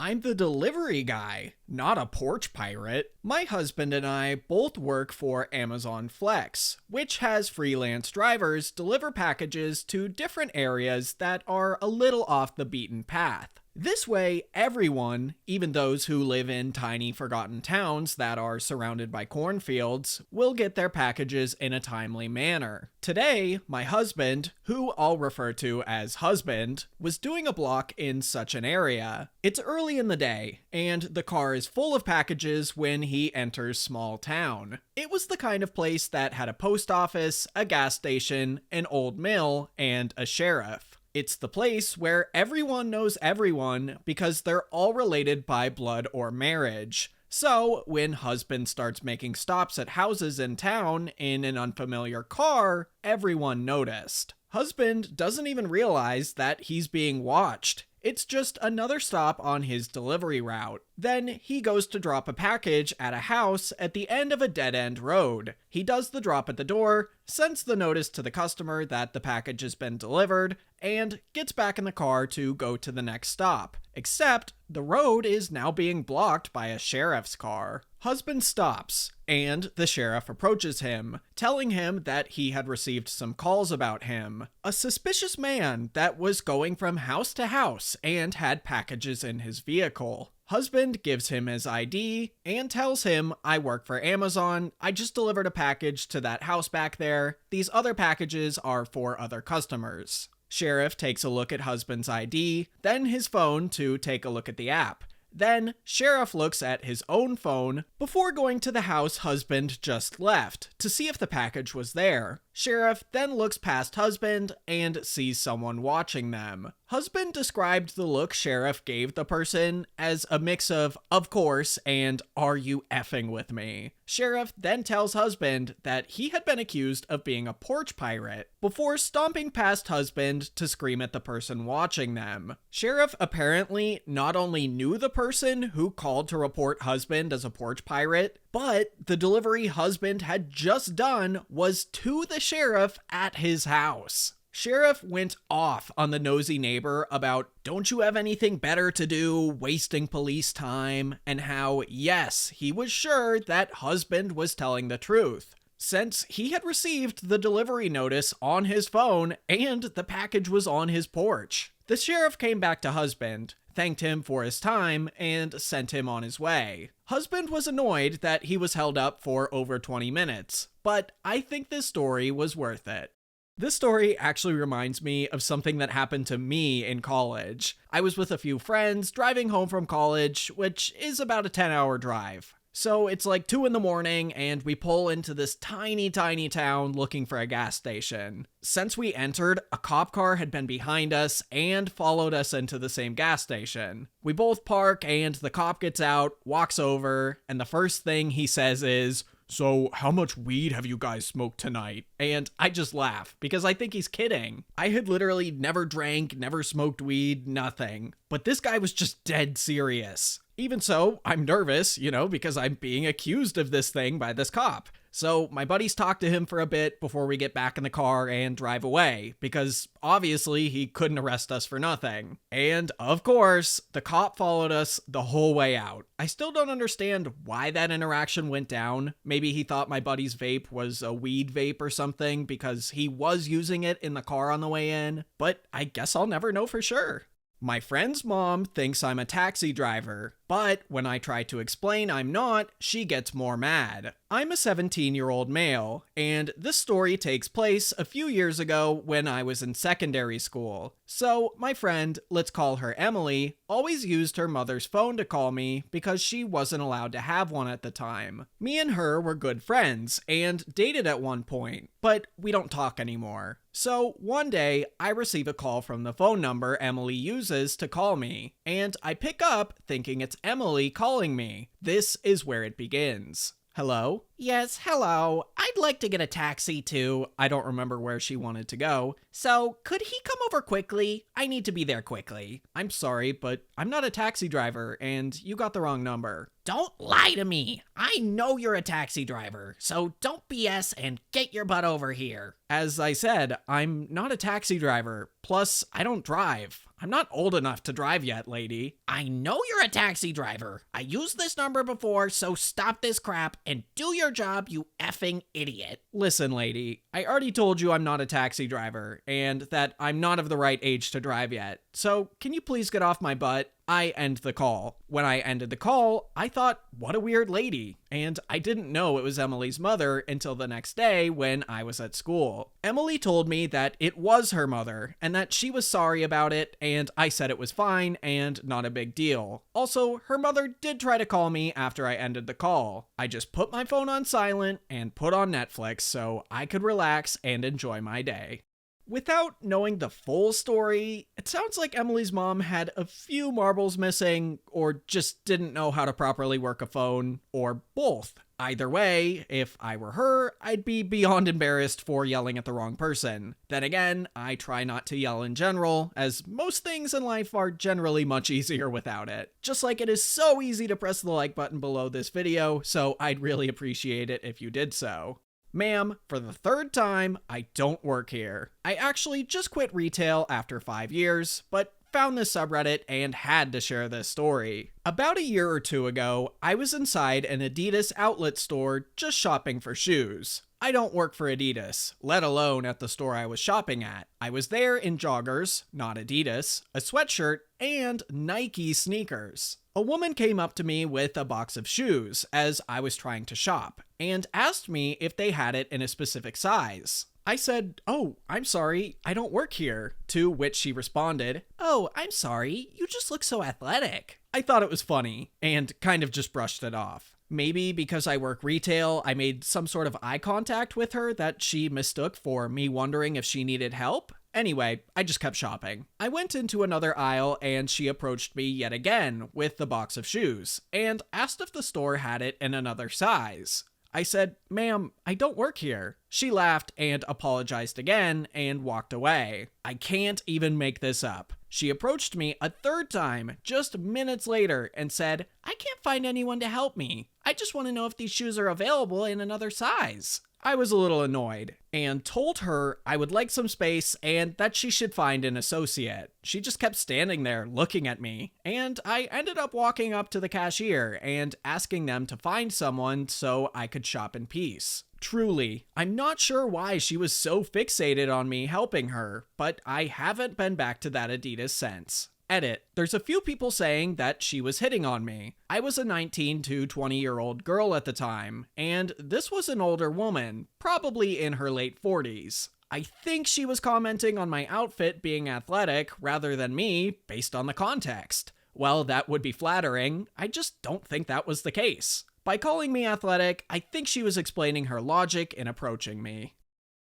I'm the delivery guy, not a porch pirate. My husband and I both work for Amazon Flex, which has freelance drivers deliver packages to different areas that are a little off the beaten path. This way, everyone, even those who live in tiny forgotten towns that are surrounded by cornfields, will get their packages in a timely manner. Today, my husband, who I'll refer to as husband, was doing a block in such an area. It's early in the day, and the car is full of packages when he enters small town. It was the kind of place that had a post office, a gas station, an old mill, and a sheriff. It's the place where everyone knows everyone because they're all related by blood or marriage. So, when husband starts making stops at houses in town in an unfamiliar car, everyone noticed. Husband doesn't even realize that he's being watched. It's just another stop on his delivery route. Then he goes to drop a package at a house at the end of a dead-end road. He does the drop at the door, sends the notice to the customer that the package has been delivered, and gets back in the car to go to the next stop. Except, the road is now being blocked by a sheriff's car. Husband stops, and the sheriff approaches him, telling him that he had received some calls about him. A suspicious man that was going from house to house and had packages in his vehicle. Husband gives him his ID and tells him, "I work for Amazon. I just delivered a package to that house back there. These other packages are for other customers." Sheriff takes a look at husband's ID, then his phone to take a look at the app. Then, Sheriff looks at his own phone before going to the house husband just left to see if the package was there. Sheriff then looks past husband and sees someone watching them. Husband described the look Sheriff gave the person as a mix of course, and "are you effing with me?" Sheriff then tells husband that he had been accused of being a porch pirate before stomping past husband to scream at the person watching them. Sheriff apparently not only knew the person who called to report husband as a porch pirate, but the delivery husband had just done was to the sheriff at his house. Sheriff went off on the nosy neighbor about "don't you have anything better to do, wasting police time," and how, yes, he was sure that husband was telling the truth, since he had received the delivery notice on his phone and the package was on his porch. The sheriff came back to husband, thanked him for his time, and sent him on his way. Husband was annoyed that he was held up for over 20 minutes, but I think this story was worth it. This story actually reminds me of something that happened to me in college. I was with a few friends driving home from college, which is about a 10-hour drive. So it's like 2 in the morning and we pull into this tiny town looking for a gas station. Since we entered, a cop car had been behind us and followed us into the same gas station. We both park and the cop gets out, walks over, and the first thing he says is, "So, how much weed have you guys smoked tonight?" And I just laugh, because I think he's kidding. I had literally never drank, never smoked weed, nothing. But this guy was just dead serious. Even so, I'm nervous, because I'm being accused of this thing by this cop. So my buddies talk to him for a bit before we get back in the car and drive away, because obviously he couldn't arrest us for nothing. And of course, the cop followed us the whole way out. I still don't understand why that interaction went down. Maybe he thought my buddy's vape was a weed vape or something because he was using it in the car on the way in, but I guess I'll never know for sure. My friend's mom thinks I'm a taxi driver, but when I try to explain I'm not, she gets more mad. I'm a 17-year-old male, and this story takes place a few years ago when I was in secondary school. So my friend, let's call her Emily, always used her mother's phone to call me because she wasn't allowed to have one at the time. Me and her were good friends and dated at one point, but we don't talk anymore. So one day, I receive a call from the phone number Emily uses to call me, and I pick up thinking it's Emily calling me. This is where it begins. "Hello? Yes, hello. I'd like to get a taxi to, I don't remember where she wanted to go. So, could he come over quickly? I need to be there quickly. I'm sorry, but I'm not a taxi driver, and you got the wrong number. Don't lie to me. I know you're a taxi driver, so don't BS and get your butt over here. As I said, I'm not a taxi driver. Plus, I don't drive. I'm not old enough to drive yet, lady. I know you're a taxi driver. I used this number before, so stop this crap and do your job, you effing idiot. Listen, lady, I already told you I'm not a taxi driver and that I'm not of the right age to drive yet. So, can you please get off my butt? I end the call. When I ended the call, I thought, what a weird lady. And I didn't know it was Emily's mother until the next day when I was at school. Emily told me that it was her mother and that she was sorry about it, and I said it was fine and not a big deal. Also, her mother did try to call me after I ended the call. I just put my phone on silent and put on Netflix so I could relax and enjoy my day. Without knowing the full story, it sounds like Emily's mom had a few marbles missing, or just didn't know how to properly work a phone, or both. Either way, if I were her, I'd be beyond embarrassed for yelling at the wrong person. Then again, I try not to yell in general, as most things in life are generally much easier without it. Just like it is so easy to press the like button below this video, so I'd really appreciate it if you did so. Ma'am, for the third time, I don't work here. I actually just quit retail after 5 years, but found this subreddit and had to share this story. About a year or two ago, I was inside an Adidas outlet store just shopping for shoes. I don't work for Adidas, let alone at the store I was shopping at. I was there in joggers, not Adidas, a sweatshirt, and Nike sneakers. A woman came up to me with a box of shoes as I was trying to shop and asked me if they had it in a specific size. I said, "Oh, I'm sorry, I don't work here," to which she responded, "Oh, I'm sorry, you just look so athletic." I thought it was funny and kind of just brushed it off. Maybe because I work retail, I made some sort of eye contact with her that she mistook for me wondering if she needed help. Anyway, I just kept shopping. I went into another aisle and she approached me yet again with the box of shoes and asked if the store had it in another size. I said, "Ma'am, I don't work here." She laughed and apologized again and walked away. I can't even make this up. She approached me a third time just minutes later and said, "I can't find anyone to help me. I just want to know if these shoes are available in another size." I was a little annoyed and told her I would like some space and that she should find an associate. She just kept standing there looking at me, and I ended up walking up to the cashier and asking them to find someone so I could shop in peace. Truly, I'm not sure why she was so fixated on me helping her, but I haven't been back to that Adidas since. Edit. There's a few people saying that she was hitting on me. I was a 19 to 20-year-old girl at the time, and this was an older woman, probably in her late 40s. I think she was commenting on my outfit being athletic rather than me, based on the context. Well, that would be flattering. I just don't think that was the case. By calling me athletic, I think she was explaining her logic in approaching me.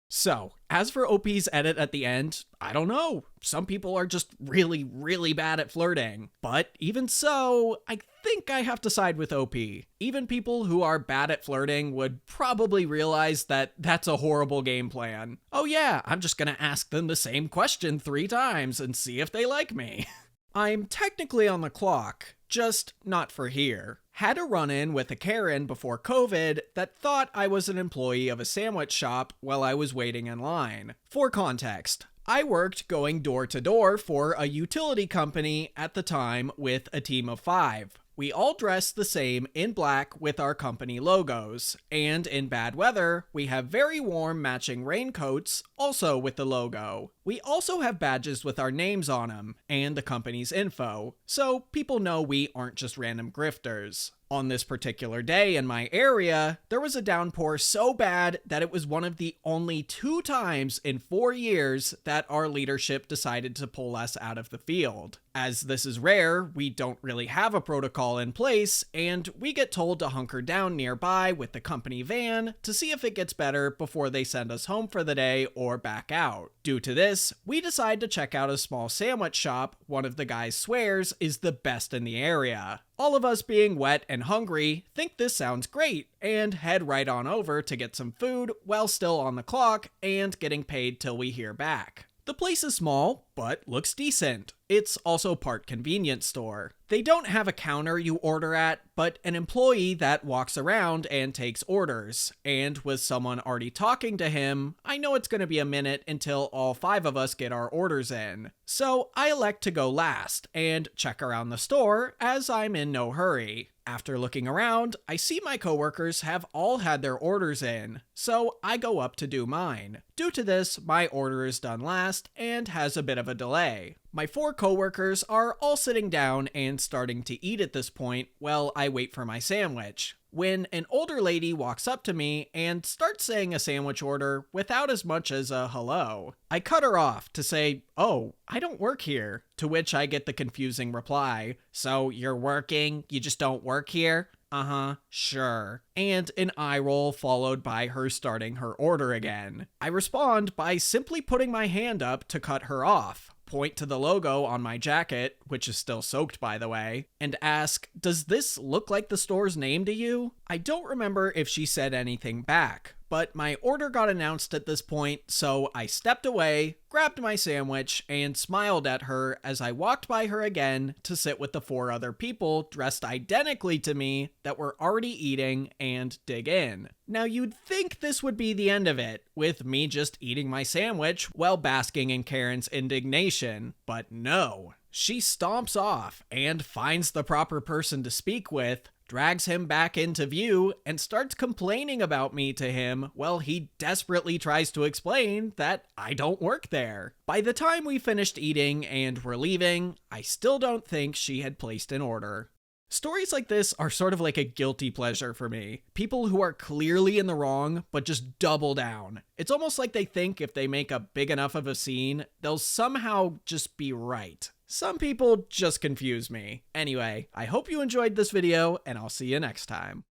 So, as for OP's edit at the end, I don't know. Some people are just really, really bad at flirting. But even so, I think I have to side with OP. Even people who are bad at flirting would probably realize that that's a horrible game plan. Oh yeah, I'm just gonna ask them the same question 3 times and see if they like me. I'm technically on the clock, just not for here. Had a run-in with a Karen before COVID that thought I was an employee of a sandwich shop while I was waiting in line. For context, I worked going door to door for a utility company at the time with a team of 5. We all dress the same in black with our company logos, and in bad weather, we have very warm matching raincoats, also with the logo. We also have badges with our names on them, and the company's info, so people know we aren't just random grifters. On this particular day in my area, there was a downpour so bad that it was one of the only 2 times in 4 years that our leadership decided to pull us out of the field. As this is rare, we don't really have a protocol in place, and we get told to hunker down nearby with the company van to see if it gets better before they send us home for the day or back out. Due to this, we decide to check out a small sandwich shop one of the guys swears is the best in the area. All of us being wet and hungry think this sounds great and head right on over to get some food while still on the clock and getting paid till we hear back. The place is small, but looks decent. It's also part convenience store. They don't have a counter you order at, but an employee that walks around and takes orders. And with someone already talking to him, I know it's going to be a minute until all 5 of us get our orders in. So I elect to go last and check around the store as I'm in no hurry. After looking around, I see my coworkers have all had their orders in, so I go up to do mine. Due to this, my order is done last and has a bit of a delay. My 4 coworkers are all sitting down and starting to eat at this point while I wait for my sandwich, when an older lady walks up to me and starts saying a sandwich order without as much as a hello. I cut her off to say, "Oh, I don't work here," to which I get the confusing reply, "So you're working, you just don't work here?" "Uh-huh, sure." And an eye roll followed by her starting her order again. I respond by simply putting my hand up to cut her off, point to the logo on my jacket, which is still soaked by the way, and ask, "Does this look like the store's name to you?" I don't remember if she said anything back, but my order got announced at this point, so I stepped away, grabbed my sandwich, and smiled at her as I walked by her again to sit with the 4 other people dressed identically to me that were already eating and dig in. Now you'd think this would be the end of it, with me just eating my sandwich while basking in Karen's indignation, but no. She stomps off and finds the proper person to speak with, drags him back into view, and starts complaining about me to him while he desperately tries to explain that I don't work there. By the time we finished eating and were leaving, I still don't think she had placed an order. Stories like this are sort of like a guilty pleasure for me. People who are clearly in the wrong, but just double down. It's almost like they think if they make a big enough of a scene, they'll somehow just be right. Some people just confuse me. Anyway, I hope you enjoyed this video, and I'll see you next time.